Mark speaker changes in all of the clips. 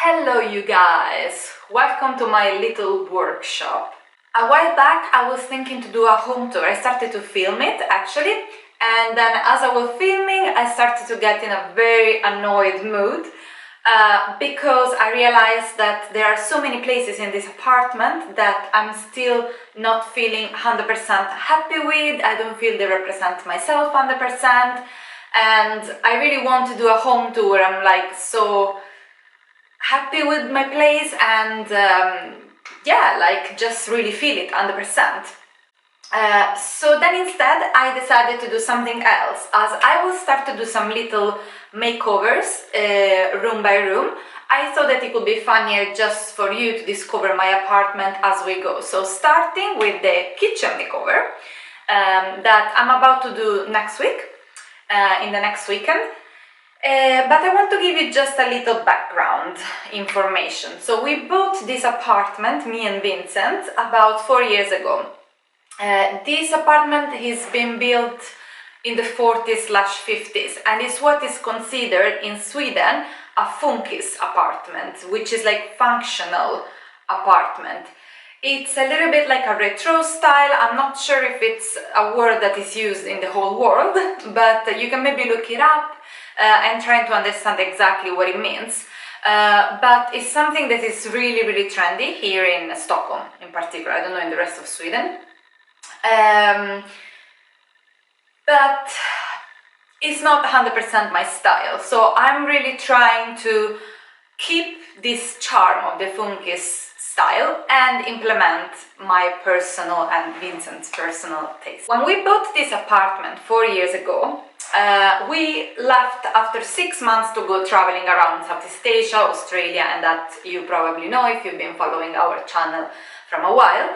Speaker 1: Hello you guys! Welcome to my little workshop. A while back I was thinking to do a home tour. I started to film it actually, and then as I was filming I started to get in a very annoyed mood because I realized that there are so many places in this apartment that I'm still not feeling 100% happy with. I don't feel they represent myself 100%, and I really want to do a home tour. I'm like so happy with my place and yeah, like just really feel it 100%. So then instead I decided to do something else. As I will start to do some little makeovers room by room, I thought that it would be funnier just for you to discover my apartment as we go. So starting with the kitchen makeover that I'm about to do next week, in the next weekend. But I want to give you just a little background information. So we bought this apartment, me and Vincent, about 4 years ago. This apartment has been built in the 40s/50s and is what is considered in Sweden a funkis apartment, which is like functional apartment. It's a little bit like a retro style. I'm not sure if it's a word that is used in the whole world, but you can maybe look it up and try to understand exactly what it means. But it's something that is really trendy here in Stockholm in particular. I don't know in the rest of Sweden. But it's not 100% my style, so I'm really trying to keep this charm of the funkis style and implement my personal and Vincent's personal taste. When we bought this apartment 4 years ago, we left after 6 months to go traveling around Southeast Asia, Australia, and that you probably know if you've been following our channel from a while.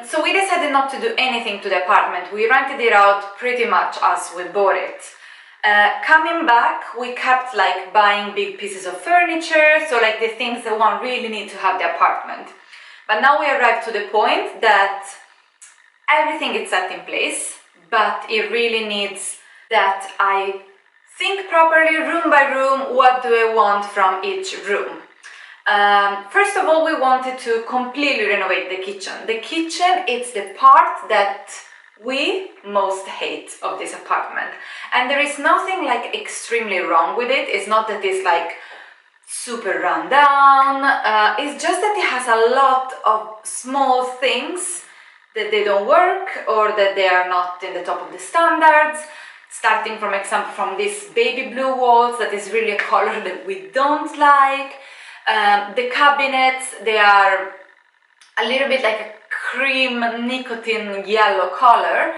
Speaker 1: So we decided not to do anything to the apartment. We rented it out pretty much as we bought it. Coming back, we kept like buying big pieces of furniture, so like the things that one really need to have the apartment. But now we arrived to the point that everything is set in place, but it really needs that I think properly, room by room, what do I want from each room. First of all, we wanted to completely renovate the kitchen. The kitchen is the part that we most hate of this apartment, and there is nothing like extremely wrong with it. It's not that it's like super run down, it's just that it has a lot of small things that they don't work or that they are not in the top of the standards. Starting from example from these baby blue walls, that is really a color that we don't like. The cabinets, they are a little bit like a cream nicotine yellow color,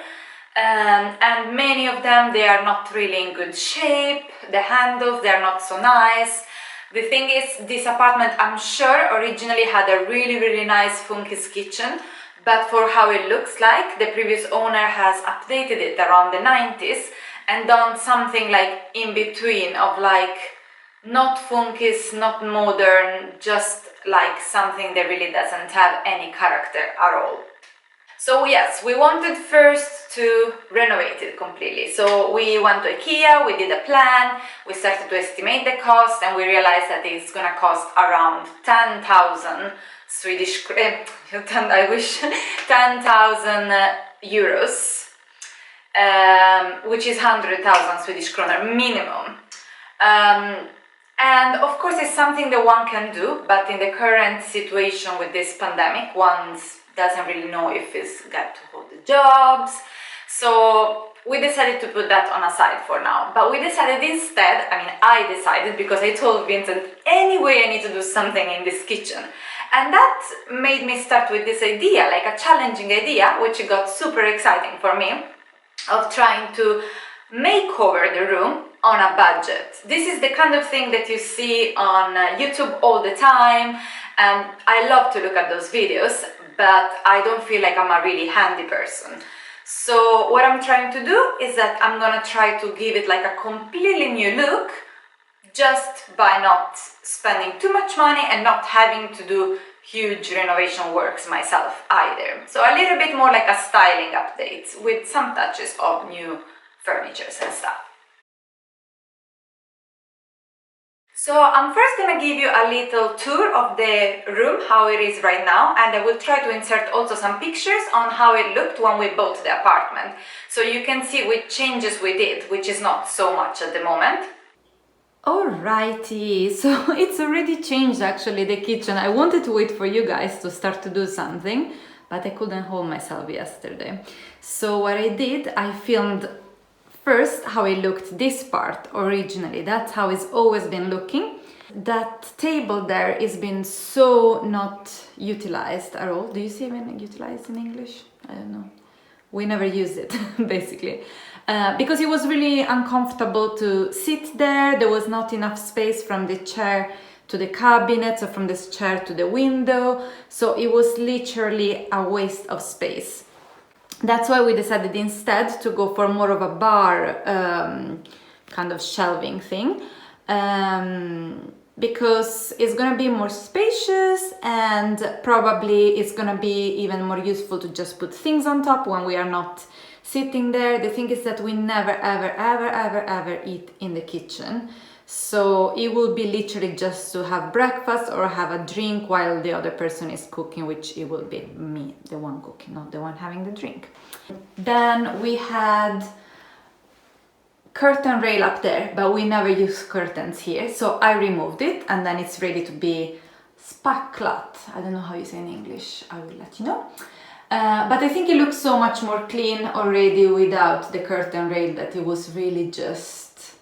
Speaker 1: and many of them, they are not really in good shape. The handles, they are not so nice. The thing is, this apartment, I'm sure, originally had a really nice funkis kitchen, but for how it looks like, the previous owner has updated it around the 90s and done something like in between of like not funkis, not modern, just like something that really doesn't have any character at all. So yes, we wanted first to renovate it completely. So we went to IKEA, we did a plan, we started to estimate the cost, and we realized that it's gonna cost around 10,000 Swedish, I wish, 10,000 euros, which is 100,000 Swedish kroner minimum. And of course it's something that one can do, but in the current situation with this pandemic, one doesn't really know if it's got to hold the jobs. So we decided to put that on a side for now. But we decided instead, I decided because I told Vincent, anyway I need to do something in this kitchen. And that made me start with this idea, like a challenging idea, which got super exciting for me, of trying to make over the room on a budget. This is the kind of thing that you see on YouTube all the time, and I love to look at those videos, but I don't feel like I'm a really handy person. So what I'm trying to do is that I'm gonna try to give it like a completely new look, just by not spending too much money and not having to do huge renovation works myself either. So a little bit more like a styling update with some touches of new furniture and stuff. So I'm first gonna give you a little tour of the room, how it is right now, and I will try to insert also some pictures on how it looked when we bought the apartment. So you can see which changes we did, which is not so much at the moment. Alrighty, so it's already changed actually, the kitchen. I wanted to wait for you guys to start to do something, but I couldn't hold myself yesterday. So what I did, I filmed first how it looked this part originally. That's how it's always been looking. That table there is been so not utilized at all. Do you see even utilized in English? I don't know. We never used it basically. Because it was really uncomfortable to sit there. There was not enough space from the chair to the cabinets or from this chair to the window. So it was literally a waste of space. That's why we decided instead to go for more of a bar kind of shelving thing. Because it's gonna be more spacious and probably it's gonna be even more useful to just put things on top when we are not sitting there. The thing is that we never ever eat in the kitchen, so it will be literally just to have breakfast or have a drink while the other person is cooking, which it will be me, the one cooking, not the one having the drink. Then we had curtain rail up there, but we never use curtains here, so I removed it and then it's ready to be spacklat. I don't know how you say in English, I will let you know. But I think it looks so much more clean already without the curtain rail that it was really just,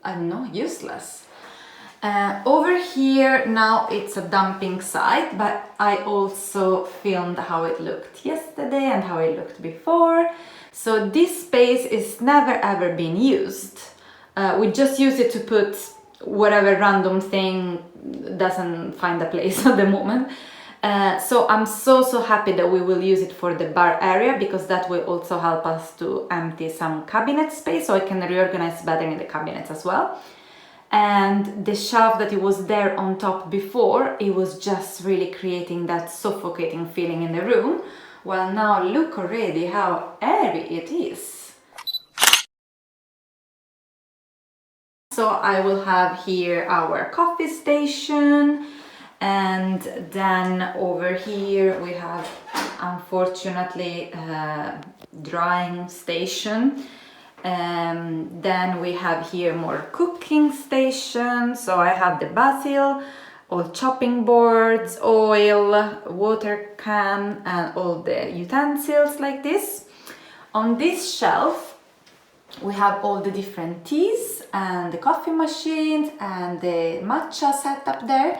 Speaker 1: I don't know, useless. Over here now it's a dumping site, but I also filmed how it looked yesterday and how it looked before. So this space is never ever been used. We just use it to put whatever random thing doesn't find a place at the moment. So I'm so happy that we will use it for the bar area, because that will also help us to empty some cabinet space, so I can reorganize better in the cabinets as well. And the shelf that it was there on top before, it was just really creating that suffocating feeling in the room. Well, now look already how airy it is. So I will have here our coffee station, and then over here we have, unfortunately, drying station. Then we have here more cooking station. So I have the basil, all chopping boards, oil, water can, and all the utensils like this. On this shelf we have all the different teas and the coffee machines and the matcha set up there.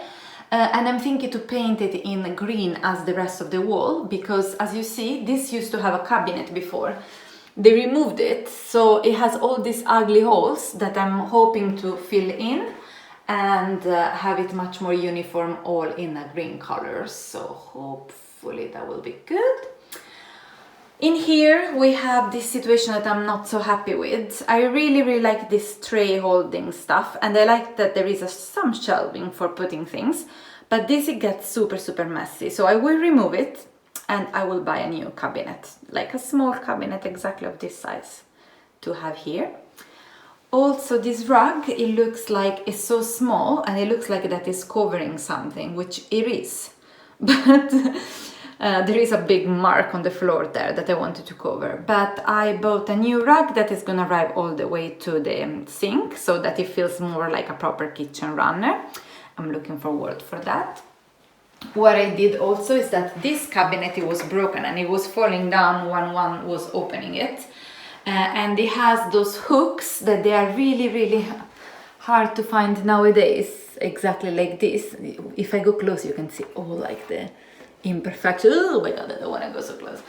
Speaker 1: And I'm thinking to paint it in green as the rest of the wall, because as you see, this used to have a cabinet before. They removed it, so it has all these ugly holes that I'm hoping to fill in and have it much more uniform, all in a green color. So hopefully that will be good. In here we have this situation that I'm not so happy with. I really like this tray holding stuff, and I like that there is some shelving for putting things, but this it gets super messy. So I will remove it and I will buy a new cabinet, like a small cabinet exactly of this size to have here. Also this rug, it looks like it's so small and it looks like that is covering something, which it is. But there is a big mark on the floor there that I wanted to cover. But I bought a new rug that is gonna arrive all the way to the sink, so that it feels more like a proper kitchen runner. I'm looking forward for that. What I did also is that this cabinet, it was broken and it was falling down when one was opening it. And it has those hooks that they are really hard to find nowadays, exactly like this. If I go close, you can see all like the imperfection. Oh my god, I don't want to go so close.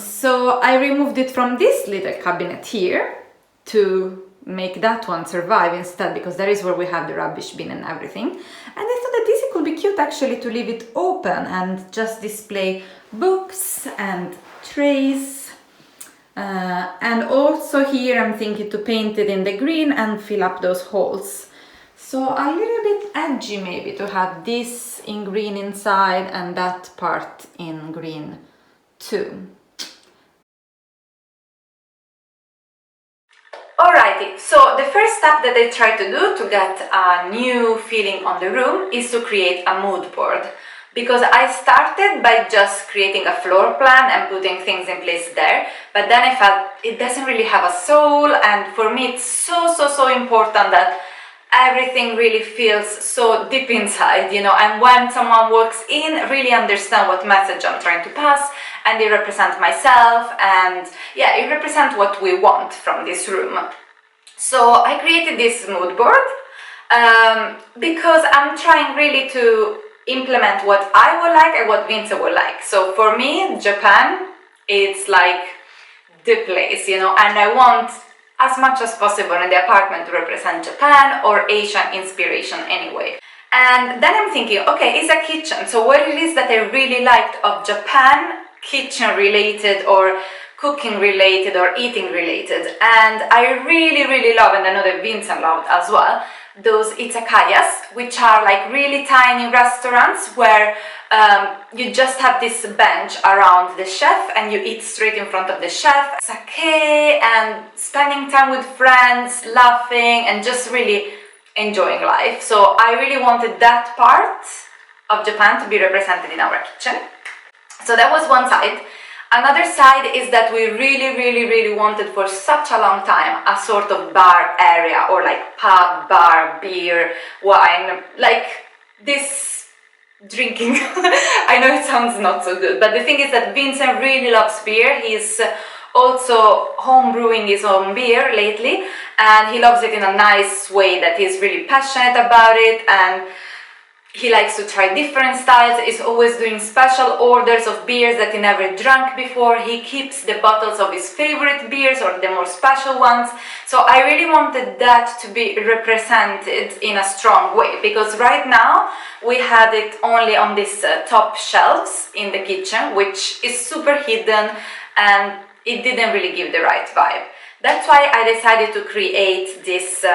Speaker 1: So I removed it from this little cabinet here to make that one survive instead, because that is where we have the rubbish bin and everything. And I thought that this could be cute actually to leave it open and just display books and trays. And also here I'm thinking to paint it in the green and fill up those holes. So a little bit edgy maybe to have this in green inside and that part in green too. Alright, Alrighty, so the first step that I try to do to get a new feeling on the room is to create a mood board. Because I started by just creating a floor plan and putting things in place there, but then I felt it doesn't really have a soul, and for me it's so important that everything really feels so deep inside, and when someone walks in, really understand what message I'm trying to pass, and they represent myself, and yeah, it represents what we want from this room. So I created this mood board because I'm trying really to implement what I would like and what Vince would like. So for me, Japan, it's like the place, and I want as much as possible in the apartment to represent Japan or Asian inspiration anyway. And then I'm thinking, okay, it's a kitchen, so what it is that I really liked of Japan, kitchen related or cooking related or eating related. And I really love, and I know that Vincent loved as well, those izakayas, which are like really tiny restaurants where you just have this bench around the chef and you eat straight in front of the chef, sake, and spending time with friends, laughing, and just really enjoying life. So I really wanted that part of Japan to be represented in our kitchen. So that was one side. Another side is that we really wanted for such a long time a sort of bar area, or like pub, bar, beer, wine, like this drinking. I know it sounds not so good, but the thing is that Vincent really loves beer. He's also home brewing his own beer lately, and he loves it in a nice way, that he's really passionate about it, and he likes to try different styles. He's always doing special orders of beers that he never drank before. He keeps the bottles of his favorite beers or the more special ones. So I really wanted that to be represented in a strong way, because right now we had it only on these top shelves in the kitchen, which is super hidden, and it didn't really give the right vibe. That's why I decided to create this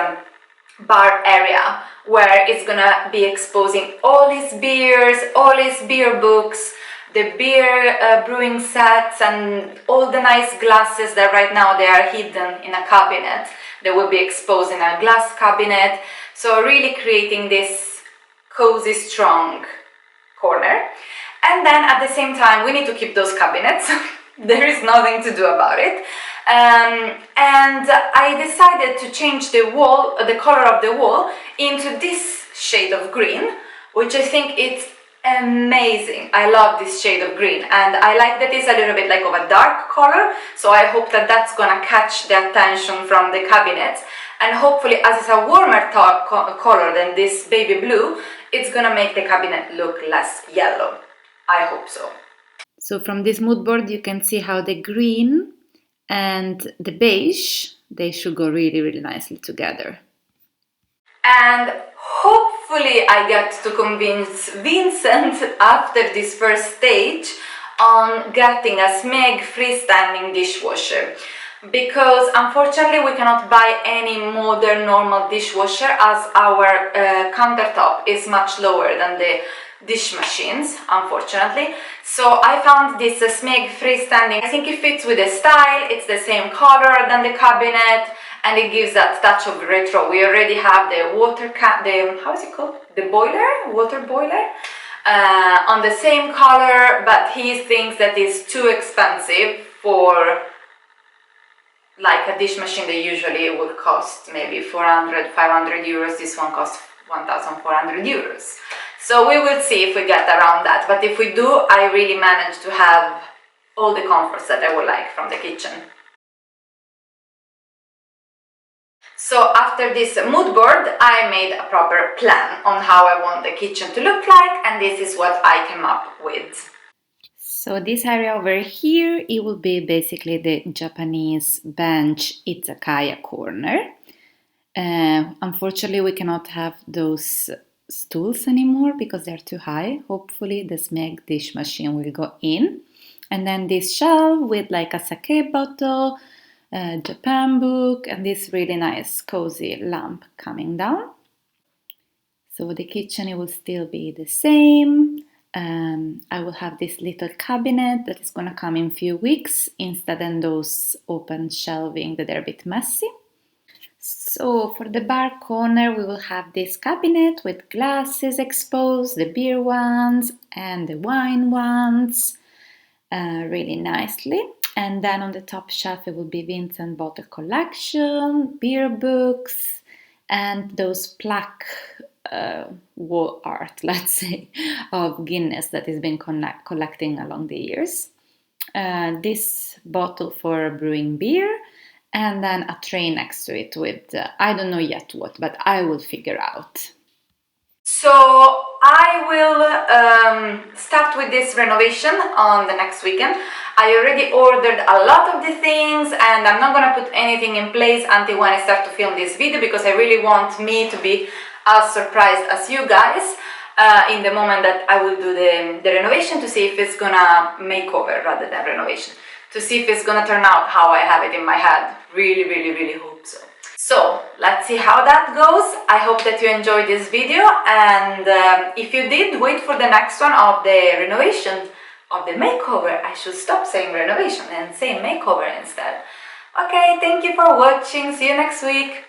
Speaker 1: bar area where it's gonna be exposing all his beers, all his beer books, the beer brewing sets, and all the nice glasses that right now they are hidden in a cabinet. They will be exposed in a glass cabinet. So really creating this cozy, strong corner. And then at the same time, we need to keep those cabinets. There is nothing to do about it. And I decided to change the color of the wall into this shade of green, which I think it's amazing. I love this shade of green, and I like that it's a little bit like of a dark color, so I hope that that's gonna catch the attention from the cabinets, and hopefully, as it's a warmer color than this baby blue, it's gonna make the cabinet look less yellow. I hope so.
Speaker 2: So from this mood board you can see how the green and the beige, they should go really nicely together.
Speaker 1: And hopefully I get to convince Vincent after this first stage on getting a Smeg freestanding dishwasher, because unfortunately we cannot buy any modern normal dishwasher, as our countertop is much lower than the dish machines, unfortunately. So I found this Smeg freestanding. I think it fits with the style, it's the same color than the cabinet, and it gives that touch of retro. We already have the how is it called? The boiler, water boiler, on the same color, but he thinks that it's too expensive for like a dish machine that usually would cost maybe 400, 500 euros. This one costs 1,400 euros. So we will see if we get around that, but if we do, I really managed to have all the comforts that I would like from the kitchen. So after this mood board, I made a proper plan on how I want the kitchen to look like, and this is what I came up with.
Speaker 2: So this area over here, it will be basically the Japanese bench izakaya corner. Unfortunately, we cannot have those stools anymore because they're too high. Hopefully the Smeg dish machine will go in. And then this shelf with like a sake bottle, Japan book, and this really nice cozy lamp coming down. So the kitchen, it will still be the same. I will have this little cabinet that is going to come in a few weeks instead of those open shelving that are a bit messy. So for the bar corner, we will have this cabinet with glasses exposed, the beer ones and the wine ones, really nicely. And then on the top shelf, it will be Vincent bottle collection, beer books, and those plaque wall art, let's say, of Guinness that has been collecting along the years. This bottle for brewing beer, and then a tray next to it with I don't know yet what, but I will figure out.
Speaker 1: So I will start with this renovation on the next weekend. I already ordered a lot of the things, and I'm not gonna put anything in place until when I start to film this video, because I really want me to be as surprised as you guys in the moment that I will do the renovation, to see if it's gonna make over rather than renovation, to see if it's gonna turn out how I have it in my head. Really, really, really hope so. So let's see how that goes. I hope that you enjoyed this video, and if you did, wait for the next one of the renovation, of the makeover. I should stop saying renovation and say makeover instead. Okay, thank you for watching. See you next week.